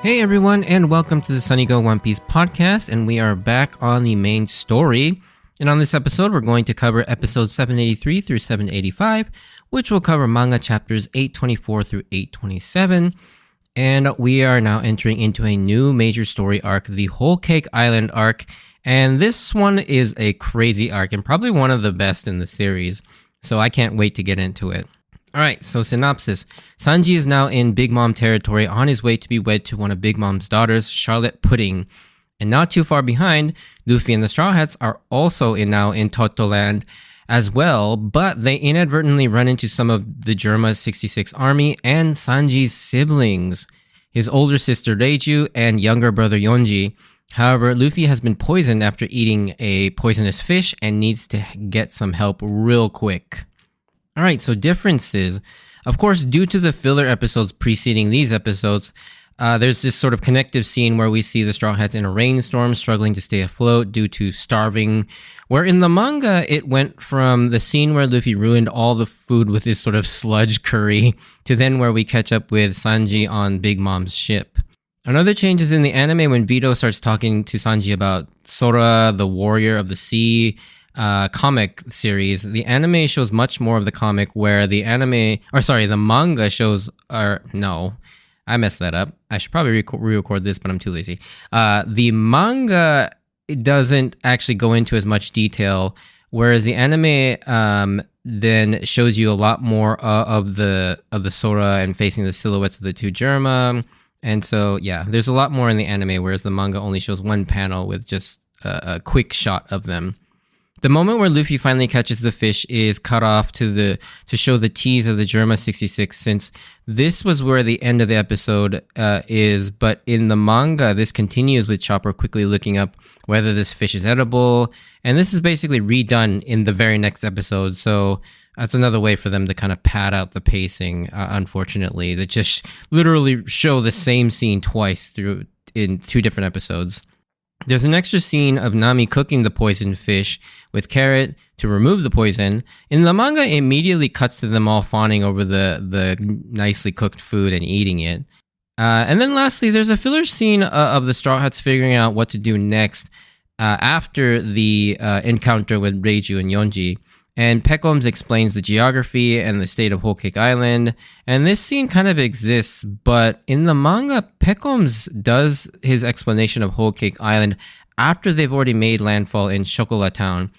Hey everyone, and welcome to the Sunny Go One Piece podcast, and we are back on the main story. And on this episode, we're going to cover episodes 783 through 785, which will cover manga chapters 824 through 827. And we are now entering into a new major story arc, the Whole Cake Island arc. And this one is a crazy arc, and probably one of the best in the series. So I can't wait to get into it. Alright, so synopsis. Sanji is now in Big Mom territory on his way to be wed to one of Big Mom's daughters, Charlotte Pudding. And not too far behind, Luffy and the Straw Hats are also now in Toto Land as well, but they inadvertently run into some of the Germa 66 army and Sanji's siblings, his older sister Reiju and younger brother Yonji. However, Luffy has been poisoned after eating a poisonous fish and needs to get some help real quick. Alright, so differences. Of course, due to the filler episodes preceding these episodes, there's this sort of connective scene where we see the Straw Hats in a rainstorm struggling to stay afloat due to starving, where in the manga, it went from the scene where Luffy ruined all the food with his sort of sludge curry to then where we catch up with Sanji on Big Mom's ship. Another change is in the anime when Vito starts talking to Sanji about Sora, the warrior of the sea, comic series. The anime shows much more of the comic, where the manga shows, I messed that up. I should probably re-record this, but I'm too lazy. The manga doesn't actually go into as much detail, whereas the anime then shows you a lot more of the Sora and facing the silhouettes of the two Germa. And so, yeah, there's a lot more in the anime, whereas the manga only shows one panel with just a quick shot of them. The moment where Luffy finally catches the fish is cut off to show the tease of the Germa 66, since this was where the end of the episode is, but in the manga, this continues with Chopper quickly looking up whether this fish is edible, and this is basically redone in the very next episode, so that's another way for them to kind of pad out the pacing, unfortunately, that just literally show the same scene twice in two different episodes. There's an extra scene of Nami cooking the poisoned fish with carrot to remove the poison. In the manga, it immediately cuts to them all fawning over the nicely cooked food and eating it. And then lastly, there's a filler scene of the Straw Hats figuring out what to do next after the encounter with Reiju and Yonji. And Peckhams explains the geography and the state of Whole Cake Island. And this scene kind of exists, but in the manga, Peckhams does his explanation of Whole Cake Island after they've already made landfall in Chocolat Town.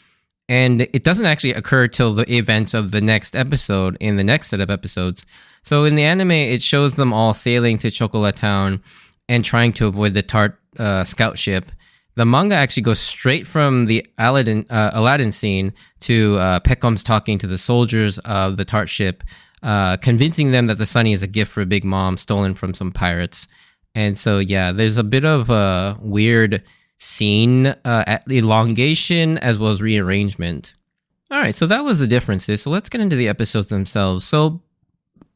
And it doesn't actually occur till the events of the next episode, in the next set of episodes. So in the anime, it shows them all sailing to Chocolat Town and trying to avoid the Tart scout ship. The manga actually goes straight from the Aladdin scene to Peckhams talking to the soldiers of the Tart ship, convincing them that the Sunny is a gift for Big Mom stolen from some pirates. And so, yeah, there's a bit of a weird scene elongation as well as rearrangement. All right, so that was the differences. So let's get into the episodes themselves. So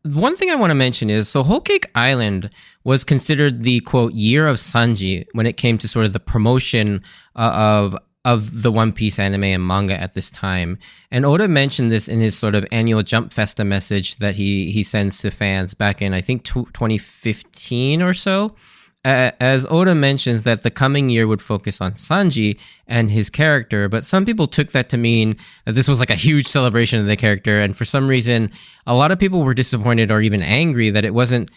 one thing I want to mention is, so Whole Cake Island was considered the, quote, year of Sanji when it came to sort of the promotion of the One Piece anime and manga at this time. And Oda mentioned this in his sort of annual Jump Festa message that he sends to fans back in, I think, 2015 or so. As Oda mentions that the coming year would focus on Sanji and his character, but some people took that to mean that this was like a huge celebration of the character, and for some reason, a lot of people were disappointed or even angry that it wasn't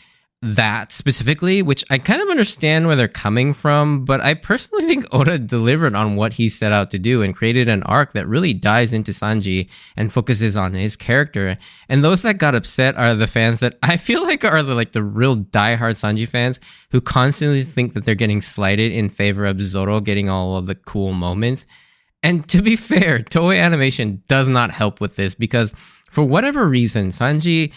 that specifically, which I kind of understand where they're coming from, but I personally think Oda delivered on what he set out to do and created an arc that really dives into Sanji and focuses on his character. And those that got upset are the fans that I feel like are the real diehard Sanji fans who constantly think that they're getting slighted in favor of Zoro getting all of the cool moments. And to be fair, Toei Animation does not help with this, because for whatever reason, Sanji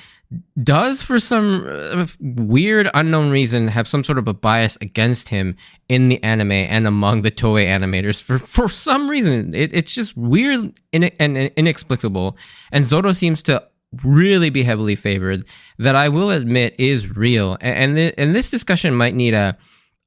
does, for some weird unknown reason, have some sort of a bias against him in the anime and among the Toei animators. For some reason, it's just weird and inexplicable. And Zoro seems to really be heavily favored, that I will admit is real. And this discussion might need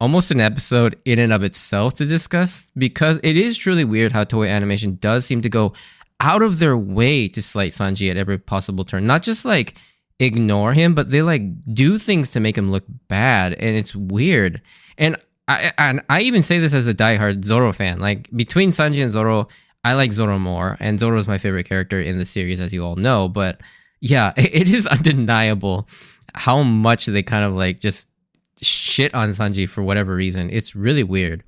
almost an episode in and of itself to discuss, because it is truly weird how Toei Animation does seem to go out of their way to slight Sanji at every possible turn. Not just like ignore him, but they like do things to make him look bad, and it's weird. And I even say this as a diehard Zoro fan. Like between Sanji and Zoro, I like Zoro more, and Zoro is my favorite character in the series, as you all know. But yeah, it is undeniable how much they kind of like just shit on Sanji for whatever reason. It's really weird.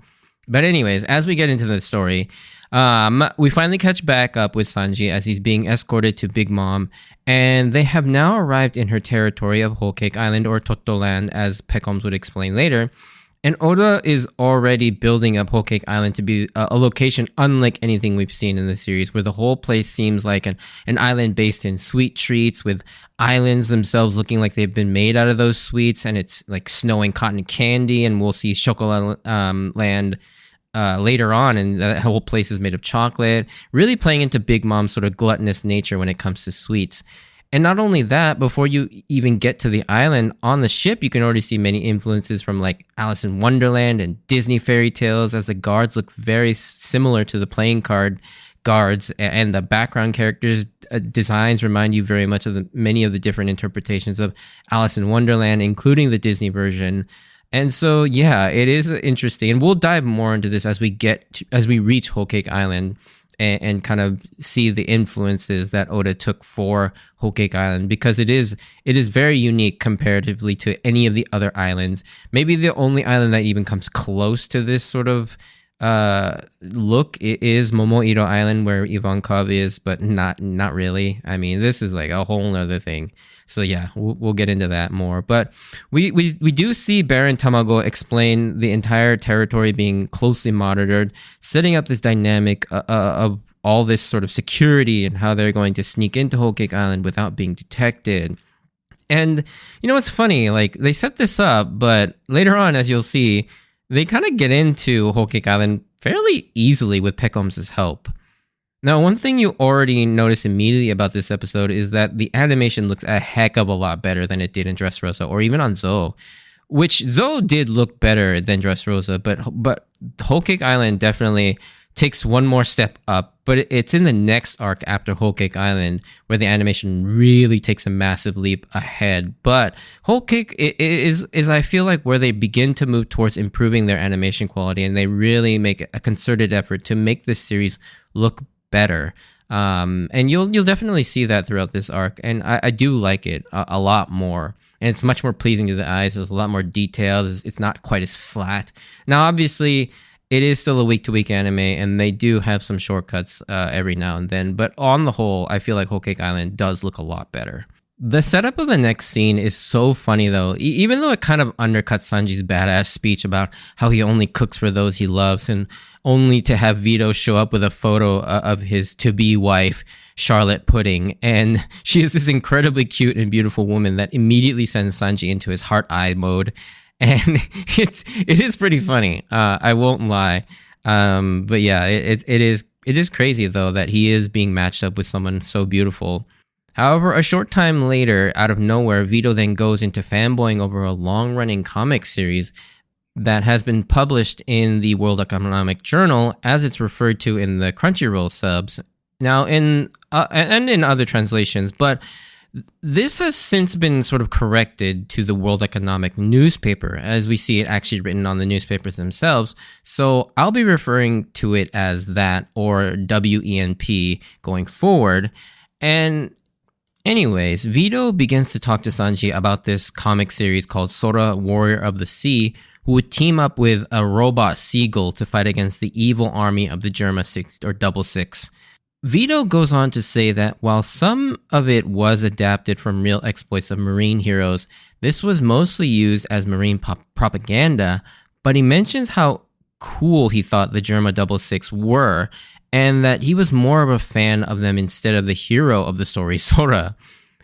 But anyways, as we get into the story, we finally catch back up with Sanji as he's being escorted to Big Mom, and they have now arrived in her territory of Whole Cake Island, or Totto Land, as Pekoms would explain later. And Oda is already building up Whole Cake Island to be a location unlike anything we've seen in the series, where the whole place seems like an island based in sweet treats, with islands themselves looking like they've been made out of those sweets, and it's like snowing cotton candy, and we'll see Chocolat Land later on, and that whole place is made of chocolate, really playing into Big Mom's sort of gluttonous nature when it comes to sweets. And not only that, before you even get to the island, on the ship, you can already see many influences from like Alice in Wonderland and Disney fairy tales, as the guards look very similar to the playing card guards, and the background characters' designs remind you very much of many of the different interpretations of Alice in Wonderland, including the Disney version. And so, yeah, it is interesting. And we'll dive more into this as we reach Whole Cake Island, and kind of see the influences that Oda took for Whole Cake Island, because it is very unique comparatively to any of the other islands. Maybe the only island that even comes close to this sort of look is Momoiro Island, where Ivankov is, but not really. I mean, this is like a whole other thing. So yeah, we'll get into that more. But we do see Baron Tamago explain the entire territory being closely monitored, setting up this dynamic of all this sort of security and how they're going to sneak into Whole Cake Island without being detected. And you know what's funny? Like, they set this up, but later on, as you'll see, they kind of get into Whole Cake Island fairly easily with Pekoms' help. Now, one thing you already notice immediately about this episode is that the animation looks a heck of a lot better than it did in Dressrosa, or even on Zou, which Zou did look better than Dressrosa, but Whole Cake Island definitely takes one more step up, but it's in the next arc after Whole Cake Island where the animation really takes a massive leap ahead. But Whole Cake is I feel like where they begin to move towards improving their animation quality, and they really make a concerted effort to make this series look better. And you'll definitely see that throughout this arc, and I do like it a lot more. And it's much more pleasing to the eyes. There's a lot more detail. It's not quite as flat. Now, obviously, it is still a week-to-week anime, and they do have some shortcuts every now and then. But on the whole, I feel like Whole Cake Island does look a lot better. The setup of the next scene is so funny, though. Even though it kind of undercuts Sanji's badass speech about how he only cooks for those he loves, and only to have Vito show up with a photo of his to-be wife, Charlotte Pudding. And she is this incredibly cute and beautiful woman that immediately sends Sanji into his heart-eye mode. And it is pretty funny. I won't lie. But yeah, it is crazy though that he is being matched up with someone so beautiful. However, a short time later, out of nowhere, Vito then goes into fanboying over a long-running comic series that has been published in the World Economic Journal, as it's referred to in the Crunchyroll subs. Now, and in other translations, but this has since been sort of corrected to the World Economic newspaper, as we see it actually written on the newspapers themselves. So I'll be referring to it as that, or WENP, going forward. And anyways, Vito begins to talk to Sanji about this comic series called Sora, Warrior of the Sea, who would team up with a robot seagull to fight against the evil army of the Germa 6 or Double Six. Vito goes on to say that while some of it was adapted from real exploits of marine heroes, this was mostly used as marine propaganda, but he mentions how cool he thought the Germa Double Six were, and that he was more of a fan of them instead of the hero of the story, Sora.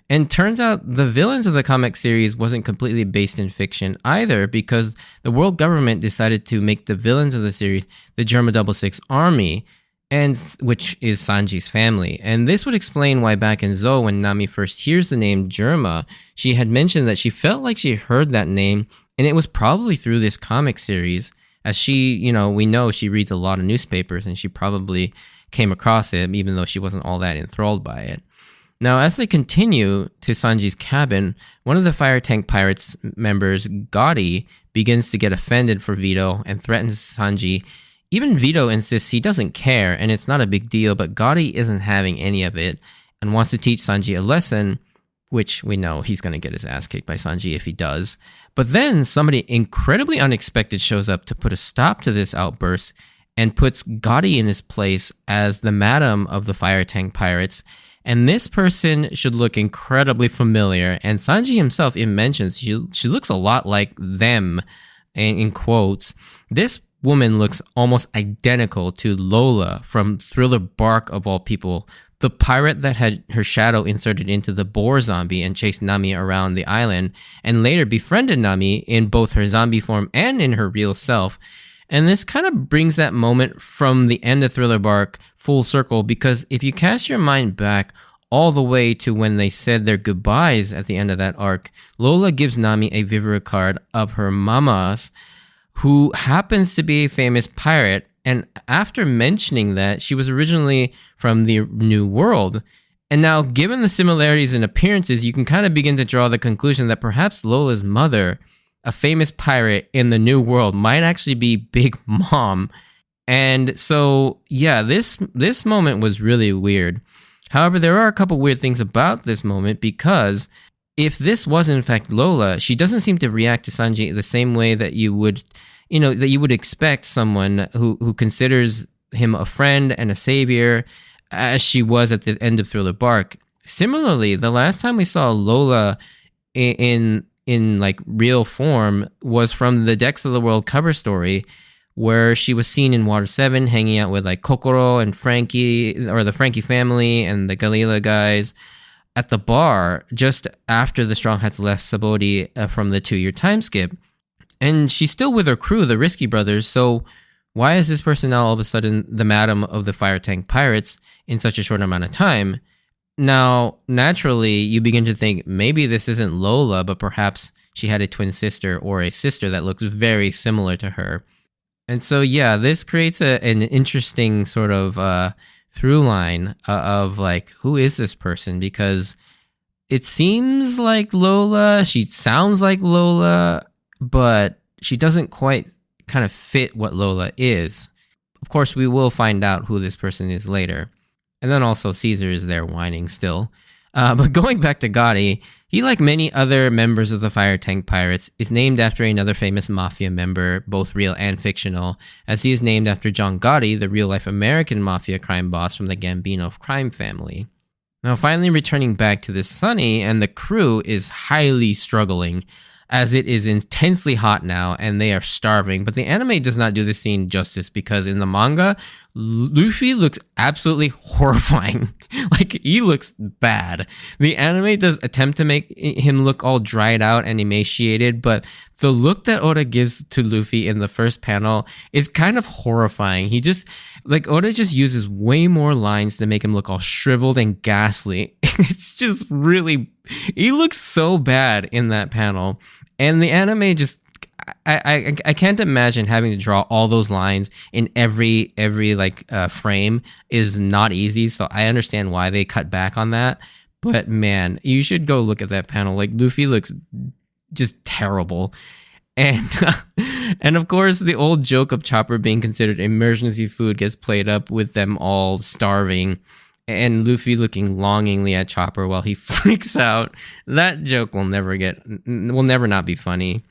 And turns out the villains of the comic series wasn't completely based in fiction either, because the world government decided to make the villains of the series the Germa Double Six army, and which is Sanji's family. And this would explain why back in Zou, when Nami first hears the name Germa, she had mentioned that she felt like she heard that name, and it was probably through this comic series, as she, we know she reads a lot of newspapers, and she probably came across it, even though she wasn't all that enthralled by it. Now, as they continue to Sanji's cabin, one of the fire tank pirates members, Gotti, begins to get offended for Vito and threatens Sanji. Even Vito insists he doesn't care and it's not a big deal, but Gotti isn't having any of it and wants to teach Sanji a lesson, which we know he's going to get his ass kicked by Sanji if he does. But then somebody incredibly unexpected shows up to put a stop to this outburst and puts Gotti in his place as the madam of the fire tank pirates. And this person should look incredibly familiar. And Sanji himself even mentions she looks a lot like them, in quotes. This woman looks almost identical to Lola from Thriller Bark of all people, the pirate that had her shadow inserted into the boar zombie and chased Nami around the island, and later befriended Nami in both her zombie form and in her real self. And this kind of brings that moment from the end of Thriller Bark full circle, because if you cast your mind back all the way to when they said their goodbyes at the end of that arc, Lola gives Nami a Vivre card of her mama's, who happens to be a famous pirate. And after mentioning that she was originally from the New World, and now given the similarities in appearances, you can kind of begin to draw the conclusion that perhaps Lola's mother, a famous pirate in the New World, might actually be Big Mom. And so, yeah, this moment was really weird. However, there are a couple weird things about this moment, because if this was in fact Lola, she doesn't seem to react to Sanji the same way that you would expect someone who considers him a friend and a savior, as she was at the end of Thriller Bark. Similarly, the last time we saw Lola in like real form was from the Decks of the World cover story, where she was seen in Water 7 hanging out with like Kokoro and Frankie, or the Frankie family and the Galila guys, at the bar just after the Strong Hats left Sabodi from the 2-year time skip. And she's still with her crew, the Risky Brothers, so why is this person now all of a sudden the madam of the fire tank pirates in such a short amount of time? Now, naturally, you begin to think maybe this isn't Lola, but perhaps she had a twin sister or a sister that looks very similar to her. And so, yeah, this creates an interesting sort of through line of like, who is this person? Because it seems like Lola, she sounds like Lola, but she doesn't quite kind of fit what Lola is. Of course, we will find out who this person is later. And then also Caesar is there whining still. But going back to Gotti, he, like many other members of the Fire Tank Pirates, is named after another famous mafia member, both real and fictional, as he is named after John Gotti, the real-life American mafia crime boss from the Gambino crime family. Now, finally returning back to the Sunny, and the crew is highly struggling, as it is intensely hot now and they are starving. But the anime does not do this scene justice, because in the manga, Luffy looks absolutely horrifying. Like, he looks bad. The anime does attempt to make him look all dried out and emaciated, but the look that Oda gives to Luffy in the first panel is kind of horrifying. Oda just uses way more lines to make him look all shriveled and ghastly. It's just really, he looks so bad in that panel. And the anime just, I can't imagine having to draw all those lines in every frame is not easy. So I understand why they cut back on that. But man, you should go look at that panel. Like, Luffy looks just terrible. And and of course, the old joke of Chopper being considered emergency food gets played up with them all starving, and Luffy looking longingly at Chopper while he freaks out. That joke will never not be funny.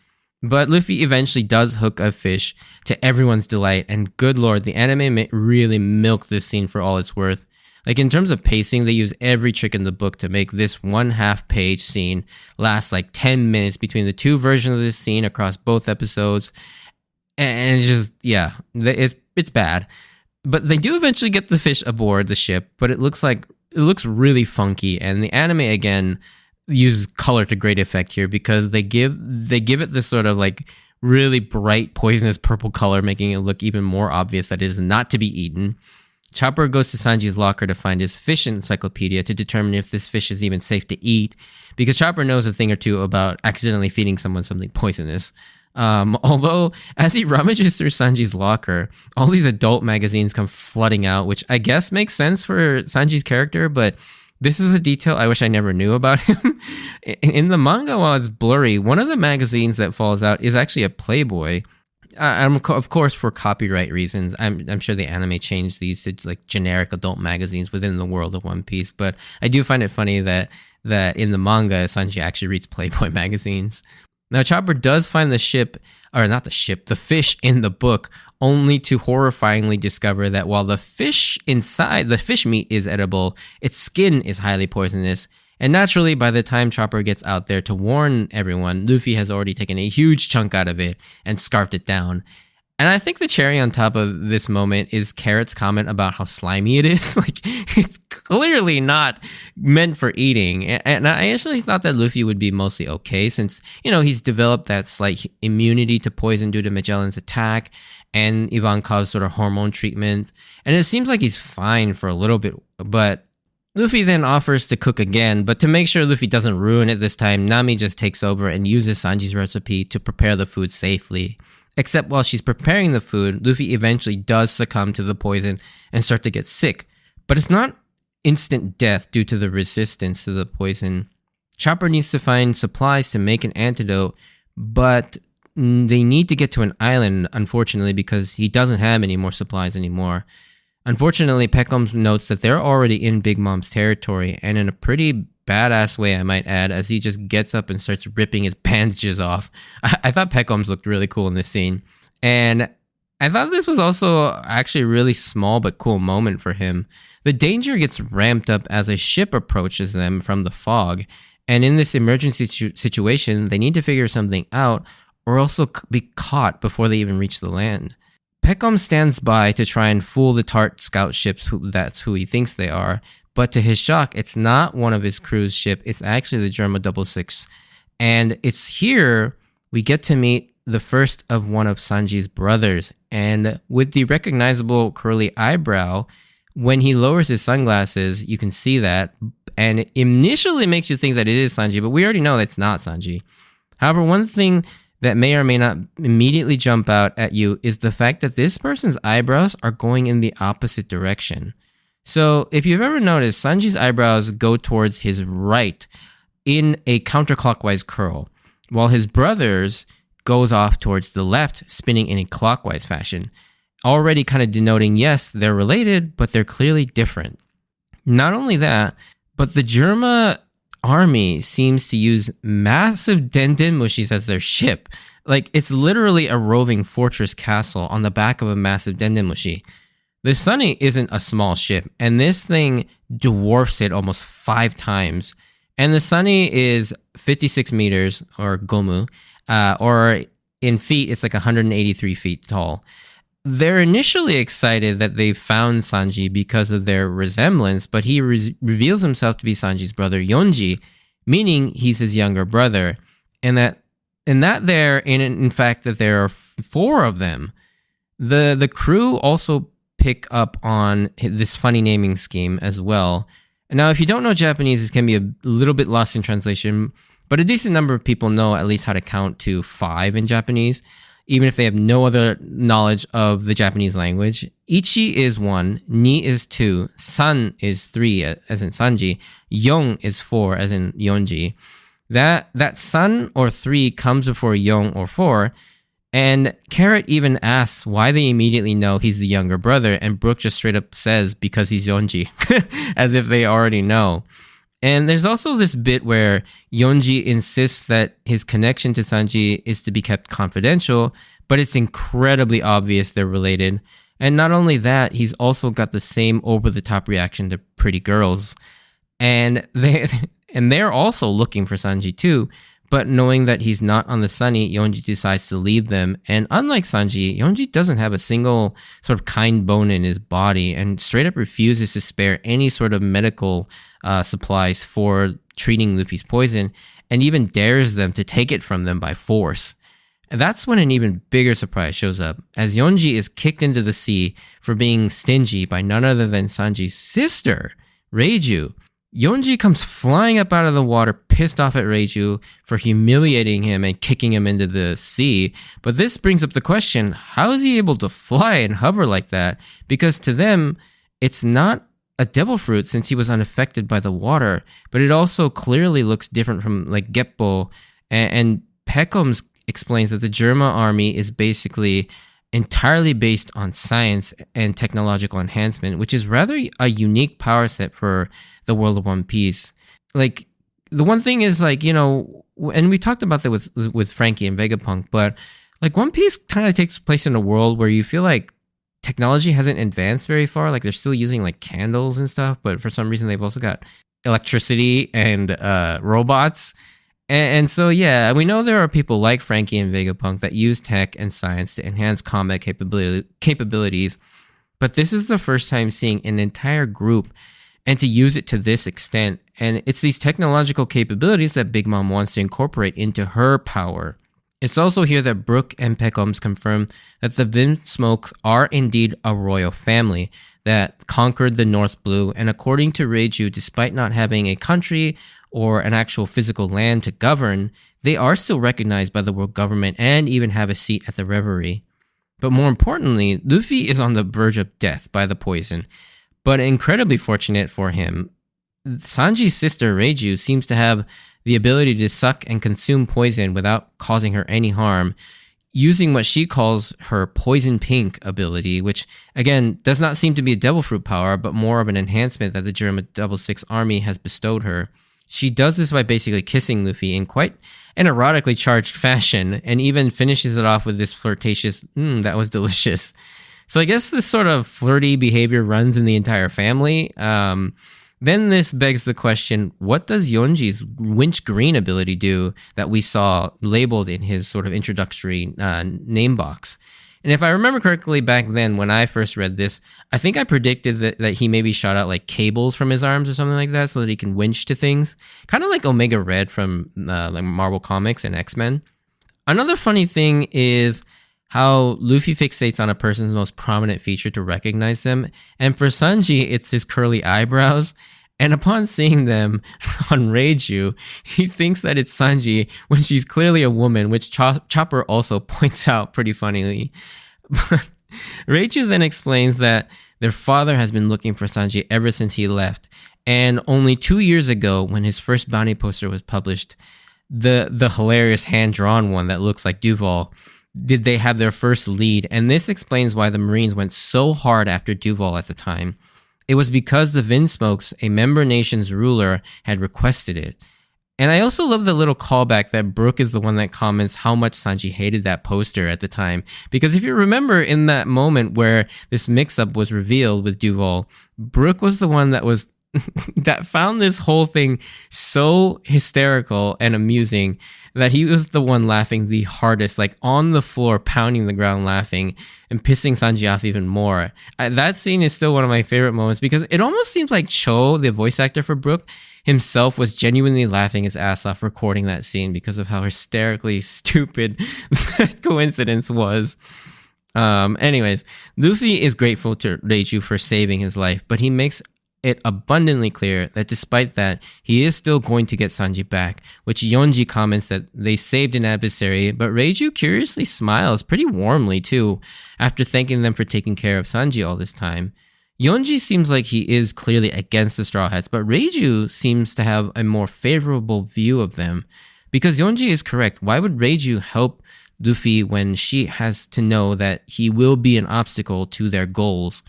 But Luffy eventually does hook a fish, to everyone's delight, and good lord, the anime really milked this scene for all it's worth. Like, in terms of pacing, they use every trick in the book to make this 1/2 page scene last like 10 minutes between the two versions of this scene across both episodes. And it's just, yeah, it's bad. But they do eventually get the fish aboard the ship, but it looks really funky. And the anime, again, uses color to great effect here, because they give it this sort of like really bright poisonous purple color, making it look even more obvious that it is not to be eaten. Chopper goes to Sanji's locker to find his fish encyclopedia to determine if this fish is even safe to eat, because Chopper knows a thing or two about accidentally feeding someone something poisonous. Although, as he rummages through Sanji's locker, all these adult magazines come flooding out, which I guess makes sense for Sanji's character, but This is a detail I wish I never knew about him. In the manga, while it's blurry, one of the magazines that falls out is actually a Playboy. Of course, for copyright reasons, I'm sure the anime changed these to like generic adult magazines within the world of One Piece. But I do find it funny that in the manga, Sanji actually reads Playboy magazines. Now, Chopper does find the fish in the book, only to horrifyingly discover that while the fish meat is edible, its skin is highly poisonous. And naturally, by the time Chopper gets out there to warn everyone, Luffy has already taken a huge chunk out of it and scarfed it down. And I think the cherry on top of this moment is Carrot's comment about how slimy it is. Like, it's clearly not meant for eating. And I actually thought that Luffy would be mostly okay since, he's developed that slight immunity to poison due to Magellan's attack and Ivankov's sort of hormone treatment. And it seems like he's fine for a little bit, but Luffy then offers to cook again, but to make sure Luffy doesn't ruin it this time, Nami just takes over and uses Sanji's recipe to prepare the food safely. Except while she's preparing the food, Luffy eventually does succumb to the poison and start to get sick. But it's not instant death due to the resistance to the poison. Chopper needs to find supplies to make an antidote, but they need to get to an island, unfortunately, because he doesn't have any more supplies anymore. Unfortunately, Peckham notes that they're already in Big Mom's territory, and in a pretty badass way, I might add, as he just gets up and starts ripping his bandages off. I thought Peckham's looked really cool in this scene, and I thought this was also actually a really small but cool moment for him. The danger gets ramped up as a ship approaches them from the fog, and in this emergency situation, they need to figure something out or also be caught before they even reach the land. Peckham stands by to try and fool the Tart scout ships, that's who he thinks they are, but to his shock, it's not one of his crew's ship, it's actually the Germa 66. And it's here we get to meet the first of one of Sanji's brothers, and with the recognizable curly eyebrow, when he lowers his sunglasses, you can see that, and it initially makes you think that it is Sanji, but we already know it's not Sanji. However, one thing that may or may not immediately jump out at you is the fact that this person's eyebrows are going in the opposite direction. So if you've ever noticed, Sanji's eyebrows go towards his right in a counterclockwise curl, while his brother's goes off towards the left, spinning in a clockwise fashion, already kind of denoting, yes, they're related, but they're clearly different. Not only that, but the Germa army seems to use massive dendenmushis as their ship. Like, it's literally a roving fortress castle on the back of a massive dendenmushi. The Sunny isn't a small ship, and this thing dwarfs it almost 5 times. And the Sunny is 56 meters, or gomu, or in feet, it's like 183 feet tall. They're initially excited that they found Sanji because of their resemblance, but he reveals himself to be Sanji's brother Yonji, meaning he's his younger brother, and that in fact that there are 4 of them. The crew also pick up on this funny naming scheme as well. Now, if you don't know Japanese, this can be a little bit lost in translation, but a decent number of people know at least how to count to 5 in Japanese, even if they have no other knowledge of the Japanese language. Ichi is 1, ni is 2, san is 3, as in Sanji, yon is 4, as in Yonji. That san or 3 comes before yon or 4, and Carrot even asks why they immediately know he's the younger brother, and Brook just straight up says because he's Yonji, as if they already know. And there's also this bit where Yonji insists that his connection to Sanji is to be kept confidential, but it's incredibly obvious they're related. And not only that, he's also got the same over-the-top reaction to pretty girls. And they're also looking for Sanji too, but knowing that he's not on the Sunny, Yonji decides to leave them. And unlike Sanji, Yonji doesn't have a single sort of kind bone in his body and straight up refuses to spare any sort of medical supplies for treating Luffy's poison, and even dares them to take it from them by force. And that's when an even bigger surprise shows up, as Yonji is kicked into the sea for being stingy by none other than Sanji's sister, Reiju. Yonji comes flying up out of the water, pissed off at Reiju for humiliating him and kicking him into the sea. But this brings up the question, how is he able to fly and hover like that? Because to them, it's not a devil fruit since he was unaffected by the water, but it also clearly looks different from like Geppo. And Peckhams explains that the Germa army is basically entirely based on science and technological enhancement, which is rather a unique power set for the world of One Piece. Like, the one thing is, like, you know, and we talked about that with Frankie and Vegapunk, but like One Piece kind of takes place in a world where you feel like technology hasn't advanced very far. Like, they're still using like candles and stuff, but for some reason they've also got electricity and robots. And so, yeah, we know there are people like Frankie and Vegapunk that use tech and science to enhance combat capabilities, but this is the first time seeing an entire group and to use it to this extent. And it's these technological capabilities that Big Mom wants to incorporate into her power. It's also here that Brook and Peckhams confirm that the Vinsmoke are indeed a royal family that conquered the North Blue, and according to Reiju, despite not having a country or an actual physical land to govern, they are still recognized by the world government and even have a seat at the Reverie. But more importantly, Luffy is on the verge of death by the poison, but incredibly fortunate for him, Sanji's sister Reiju seems to have the ability to suck and consume poison without causing her any harm, using what she calls her poison pink ability, which again does not seem to be a devil fruit power, but more of an enhancement that the Germa 66 army has bestowed her. She does this by basically kissing Luffy in quite an erotically charged fashion, and even finishes it off with this flirtatious, that was delicious. So I guess this sort of flirty behavior runs in the entire family. Then this begs the question, what does Yonji's winch green ability do that we saw labeled in his sort of introductory name box? And if I remember correctly back then when I first read this, I think I predicted that he maybe shot out like cables from his arms or something like that so that he can winch to things. Kind of like Omega Red from like Marvel Comics and X-Men. Another funny thing is how Luffy fixates on a person's most prominent feature to recognize them. And for Sanji, it's his curly eyebrows. And upon seeing them on Reiju, he thinks that it's Sanji when she's clearly a woman, which Chopper also points out pretty funnily. But Reiju then explains that their father has been looking for Sanji ever since he left. And only 2 years ago, when his first bounty poster was published, the hilarious hand-drawn one that looks like Duval, did they have their first lead. And this explains why the Marines went so hard after Duval at the time. It was because the Vinsmokes, a member nation's ruler, had requested it. And I also love the little callback that Brook is the one that comments how much Sanji hated that poster at the time. Because if you remember in that moment where this mix-up was revealed with Duval, Brook was the one that was that found this whole thing so hysterical and amusing that he was the one laughing the hardest, like on the floor, pounding the ground laughing and pissing Sanji off even more. That scene is still one of my favorite moments because it almost seems like Cho, the voice actor for Brook, himself was genuinely laughing his ass off recording that scene because of how hysterically stupid that coincidence was. Anyways, Luffy is grateful to Reiju for saving his life, but he makes it abundantly clear that despite that, he is still going to get Sanji back, which Yonji comments that they saved an adversary, but Reiju curiously smiles pretty warmly too, after thanking them for taking care of Sanji all this time. Yonji seems like he is clearly against the Straw Hats, but Reiju seems to have a more favorable view of them. Because Yonji is correct, why would Reiju help Luffy when she has to know that he will be an obstacle to their goals?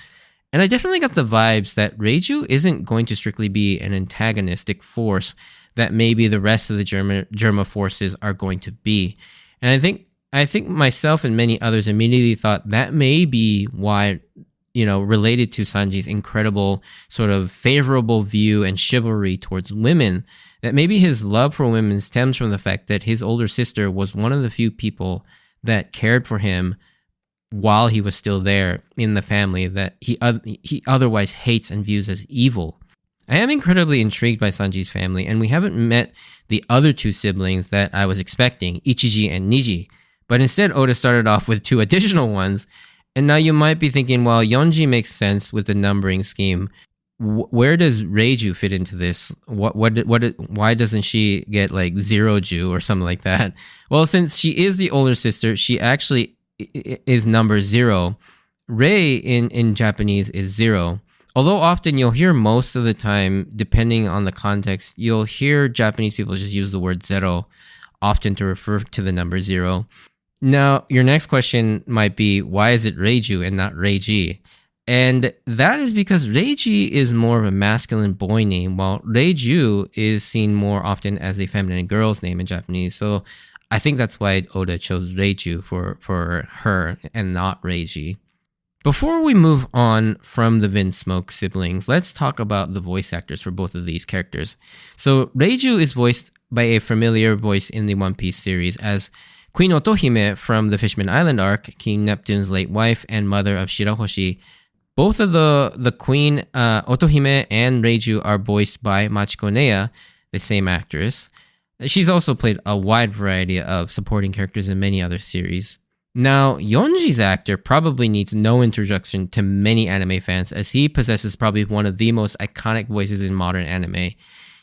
And I definitely got the vibes that Reiju isn't going to strictly be an antagonistic force that maybe the rest of the Germa forces are going to be. And I think myself and many others immediately thought that may be why, related to Sanji's incredible sort of favorable view and chivalry towards women, that maybe his love for women stems from the fact that his older sister was one of the few people that cared for him while he was still there in the family that he otherwise hates and views as evil. I am incredibly intrigued by Sanji's family, and we haven't met the other two siblings that I was expecting, Ichiji and Niji, but instead Oda started off with two additional ones, and now you might be thinking, well, Yonji makes sense with the numbering scheme. Where does Reiju fit into this? Why doesn't she get like Zero Ju or something like that? Well, since she is the older sister, she actually is number 0. Rei in Japanese is 0. Although often you'll hear most of the time, depending on the context, you'll hear Japanese people just use the word zero often to refer to the number zero. Now, your next question might be, why is it Reiju and not Reiji? And that is because Reiji is more of a masculine boy name, while Reiju is seen more often as a feminine girl's name in Japanese. So I think that's why Oda chose Reiju for her and not Reiji. Before we move on from the Vinsmoke siblings, let's talk about the voice actors for both of these characters. So Reiju is voiced by a familiar voice in the One Piece series as Queen Otohime from the Fishman Island arc, King Neptune's late wife and mother of Shirahoshi. Both of the Queen, Otohime and Reiju, are voiced by Machiko Neya, the same actress. She's also played a wide variety of supporting characters in many other series. Now, Yonji's actor probably needs no introduction to many anime fans, as he possesses probably one of the most iconic voices in modern anime.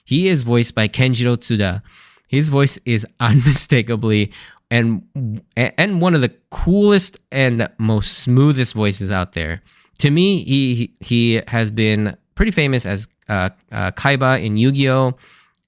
He is voiced by Kenjiro Tsuda. His voice is unmistakably and one of the coolest and most smoothest voices out there. To me, he has been pretty famous as Kaiba in Yu-Gi-Oh!,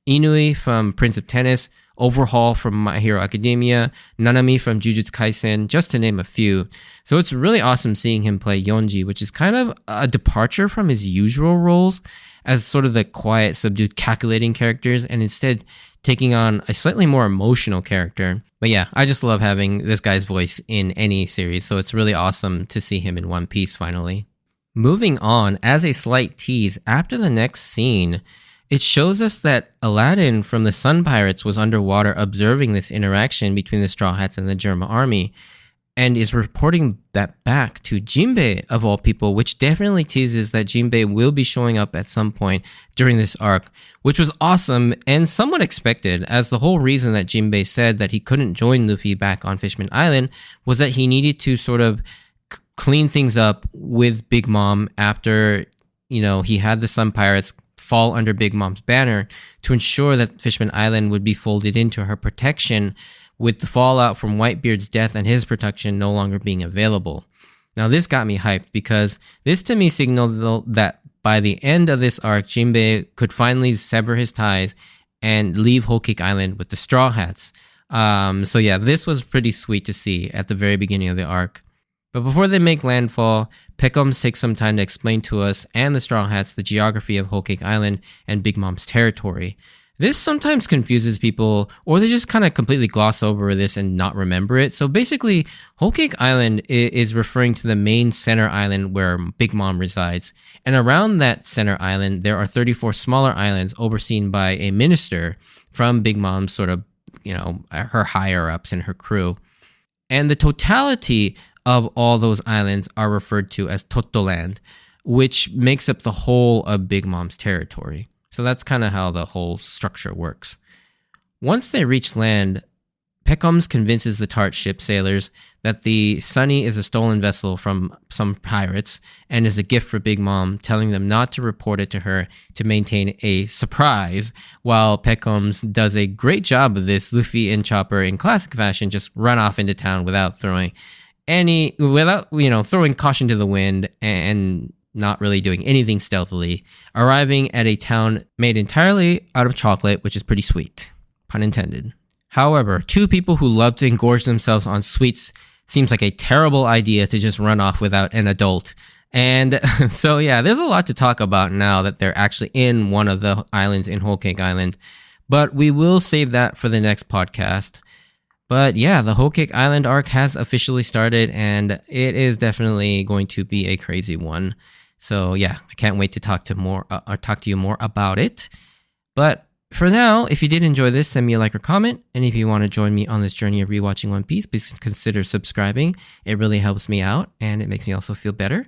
Inui from Prince of Tennis, Overhaul from My Hero Academia, Nanami from Jujutsu Kaisen, just to name a few. So it's really awesome seeing him play Yonji, which is kind of a departure from his usual roles as sort of the quiet, subdued, calculating characters, and instead taking on a slightly more emotional character. But yeah, I just love having this guy's voice in any series, so it's really awesome to see him in One Piece finally. Moving on, as a slight tease, after the next scene, it shows us that Aladdin from the Sun Pirates was underwater observing this interaction between the Straw Hats and the Germa army, and is reporting that back to Jinbei, of all people, which definitely teases that Jinbei will be showing up at some point during this arc, which was awesome and somewhat expected, as the whole reason that Jinbei said that he couldn't join Luffy back on Fishman Island was that he needed to sort of clean things up with Big Mom after, he had the Sun Pirates fall under Big Mom's banner to ensure that Fishman Island would be folded into her protection, with the fallout from Whitebeard's death and his protection no longer being available. Now this got me hyped because this to me signaled that by the end of this arc, Jinbei could finally sever his ties and leave Whole Cake Island with the Straw Hats. So yeah, this was pretty sweet to see at the very beginning of the arc. But before they make landfall, Peckums takes some time to explain to us and the Straw Hats the geography of Whole Cake Island and Big Mom's territory. This sometimes confuses people, or they just kind of completely gloss over this and not remember it. So basically, Whole Cake Island is referring to the main center island where Big Mom resides. And around that center island, there are 34 smaller islands overseen by a minister from Big Mom's sort of, her higher-ups and her crew. And the totality of all those islands are referred to as Totoland, which makes up the whole of Big Mom's territory. So that's kind of how the whole structure works. Once they reach land, Peckums convinces the Tart ship sailors that the Sunny is a stolen vessel from some pirates and is a gift for Big Mom, telling them not to report it to her to maintain a surprise, while Peckums does a great job of this. Luffy and Chopper, in classic fashion, just run off into town without throwing caution to the wind and not really doing anything stealthily, arriving at a town made entirely out of chocolate, which is pretty sweet. Pun intended. However, two people who love to engorge themselves on sweets seems like a terrible idea to just run off without an adult. And so yeah, there's a lot to talk about now that they're actually in one of the islands in Whole Cake Island. But we will save that for the next podcast. But yeah, the Whole Cake Island arc has officially started, and it is definitely going to be a crazy one. So yeah, I can't wait to talk to you more about it. But for now, if you did enjoy this, send me a like or comment. And if you want to join me on this journey of rewatching One Piece, please consider subscribing. It really helps me out, and it makes me also feel better.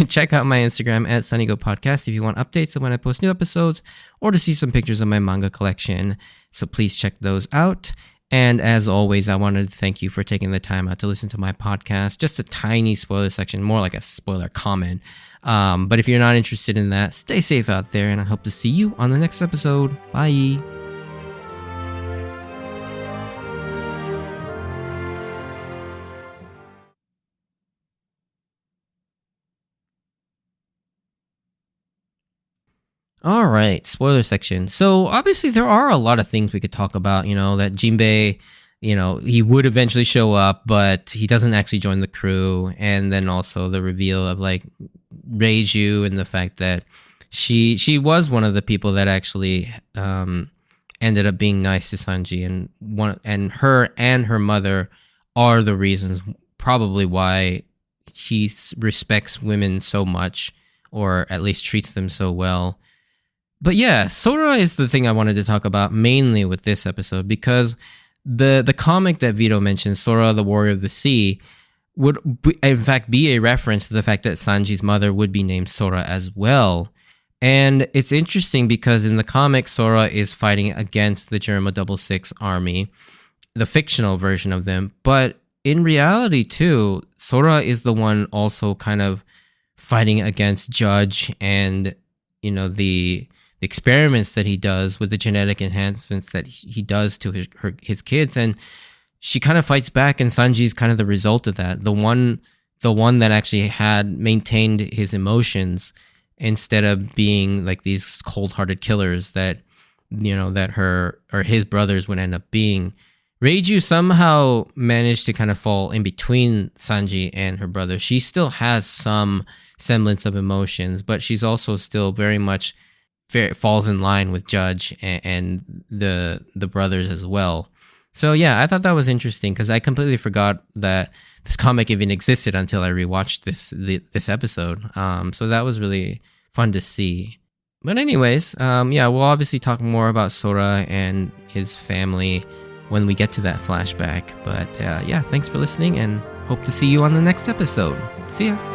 Check out my Instagram at SunnyGoPodcast if you want updates of when I post new episodes, or to see some pictures of my manga collection. So please check those out. And as always, I wanted to thank you for taking the time out to listen to my podcast. Just a tiny spoiler section, more like a spoiler comment. But if you're not interested in that, stay safe out there, and I hope to see you on the next episode. Bye. All right, spoiler section. So obviously there are a lot of things we could talk about, that Jinbei, he would eventually show up, but he doesn't actually join the crew. And then also the reveal of like Reiju and the fact that she was one of the people that actually ended up being nice to Sanji, and her mother are the reasons probably why he respects women so much, or at least treats them so well. But yeah, Sora is the thing I wanted to talk about mainly with this episode, because the comic that Vito mentioned, Sora the Warrior of the Sea, would in fact be a reference to the fact that Sanji's mother would be named Sora as well. And it's interesting because in the comic, Sora is fighting against the Germa 66 army, the fictional version of them. But in reality too, Sora is the one also kind of fighting against Judge and, the experiments that he does with the genetic enhancements that he does to his kids. And she kind of fights back, and Sanji's kind of the result of that. The one that actually had maintained his emotions instead of being like these cold-hearted killers that, that her or his brothers would end up being. Reiju somehow managed to kind of fall in between Sanji and her brother. She still has some semblance of emotions, but she's also still very much falls in line with Judge and the brothers as well. So yeah, I thought that was interesting because I completely forgot that this comic even existed until I rewatched this episode. So that was really fun to see. But anyways, yeah, we'll obviously talk more about Sora and his family when we get to that flashback. But yeah, thanks for listening, and hope to see you on the next episode. See ya.